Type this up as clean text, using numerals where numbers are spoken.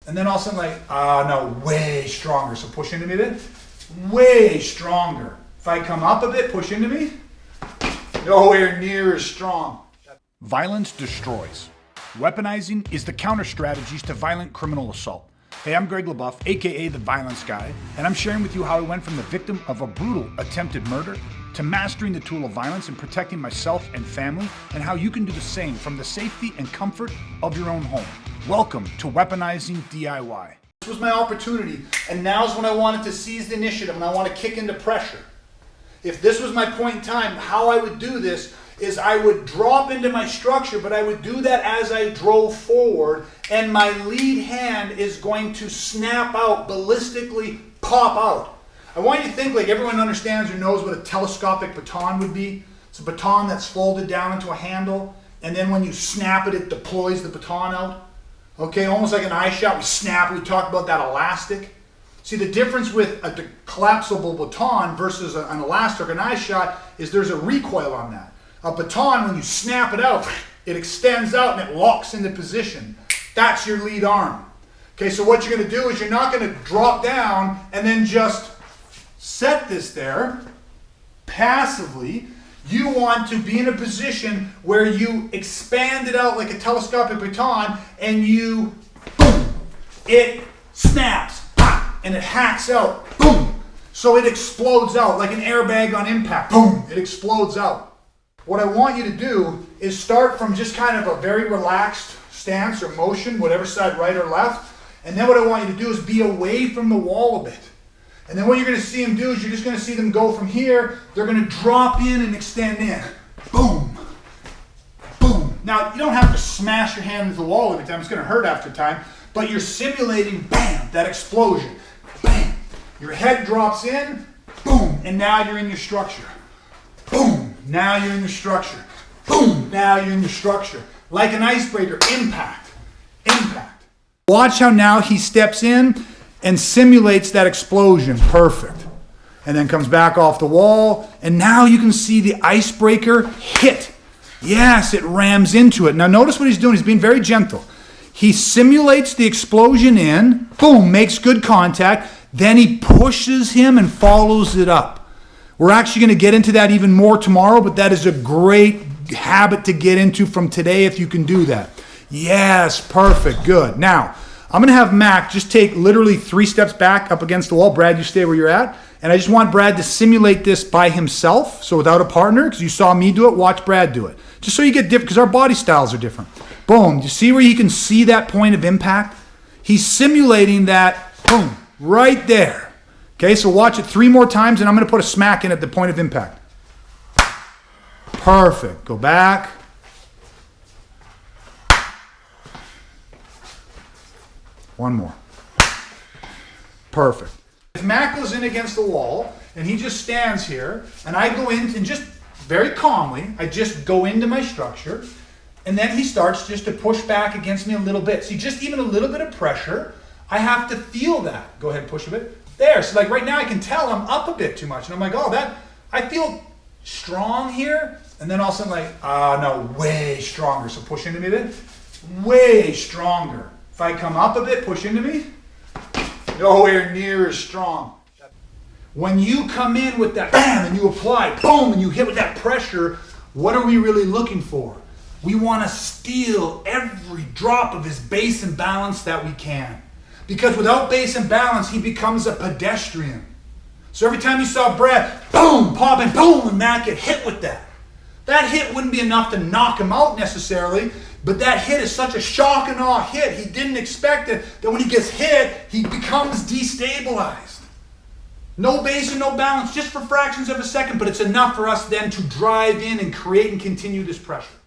And then all of a sudden like, no, way stronger. So push into me a bit, way stronger. If I come up a bit, push into me, nowhere near as strong. Violence destroys. Weaponizing is the counter strategies to violent criminal assault. Hey, I'm Greg LaBeouf, aka The Violence Guy, and I'm sharing with you how I went from the victim of a brutal attempted murder to mastering the tool of violence and protecting myself and family, and how you can do the same from the safety and comfort of your own home. Welcome to Weaponizing DIY. This was my opportunity, and now's when I wanted to seize the initiative and I want to kick into pressure. If this was my point in time, how I would do this is I would drop into my structure, but I would do that as I drove forward, and my lead hand is going to snap out, ballistically pop out. I want you to think like everyone understands or knows what a telescopic baton would be. It's a baton that's folded down into a handle, and then when you snap it, it deploys the baton out. Okay, almost like an eye shot, we snap, we talked about that elastic. See, the difference with a collapsible baton versus an elastic or an eye shot is there's a recoil on that. A baton, when you snap it out, it extends out and it locks into position. That's your lead arm. Okay, so what you're going to do is you're not going to drop down and then just set this there passively. You want to be in a position where you expand it out like a telescopic baton and you, boom, it snaps, and it hacks out, boom. So it explodes out like an airbag on impact, boom, it explodes out. What I want you to do is start from just kind of a very relaxed stance or motion, whatever side, right or left. And then what I want you to do is be away from the wall a bit. And then what you're going to see them do is you're just going to see them go from here. They're going to drop in and extend in. Boom. Boom. Now, you don't have to smash your hand into the wall every time. It's going to hurt after time. But you're simulating, bam, that explosion. Bam. Your head drops in. Boom. And now you're in your structure. Boom. Now you're in your structure. Boom. Now you're in your structure. Like an icebreaker. Impact. Impact. Watch how now he steps in and simulates that explosion. Perfect. And then comes back off the wall. And now you can see the icebreaker hit. Yes, it rams into it. Now notice what he's doing. He's being very gentle. He simulates the explosion in. Boom. Makes good contact. Then he pushes him and follows it up. We're actually going to get into that even more tomorrow, but that is a great habit to get into from today if you can do that. Yes, perfect, good. Now, I'm going to have Mac just take literally 3 steps back up against the wall. Brad, you stay where you're at. And I just want Brad to simulate this by himself, so without a partner, because you saw me do it, watch Brad do it. Just so you get different, because our body styles are different. Boom, you see where you can see that point of impact? He's simulating that, boom, right there. Okay, so watch it 3 more times, and I'm going to put a smack in at the point of impact. Perfect. Go back. One more. Perfect. If Mac goes in against the wall, and he just stands here, and I go in and just very calmly, I just go into my structure, and then he starts just to push back against me a little bit. See, just even a little bit of pressure, I have to feel that. Go ahead and push a bit. There, so like right now I can tell I'm up a bit too much. And I'm like, oh, I feel strong here. And then all of a sudden like, no, way stronger. So push into me a bit, way stronger. If I come up a bit, push into me, nowhere near as strong. When you come in with that bam and you apply, boom, and you hit with that pressure, what are we really looking for? We want to steal every drop of his base and balance that we can. Because without base and balance, he becomes a pedestrian. So every time you saw Brad, boom, pop and boom, and Matt get hit with that. That hit wouldn't be enough to knock him out necessarily, but that hit is such a shock and awe hit. He didn't expect it, that when he gets hit, he becomes destabilized. No base and no balance, just for fractions of a second, but it's enough for us then to drive in and create and continue this pressure.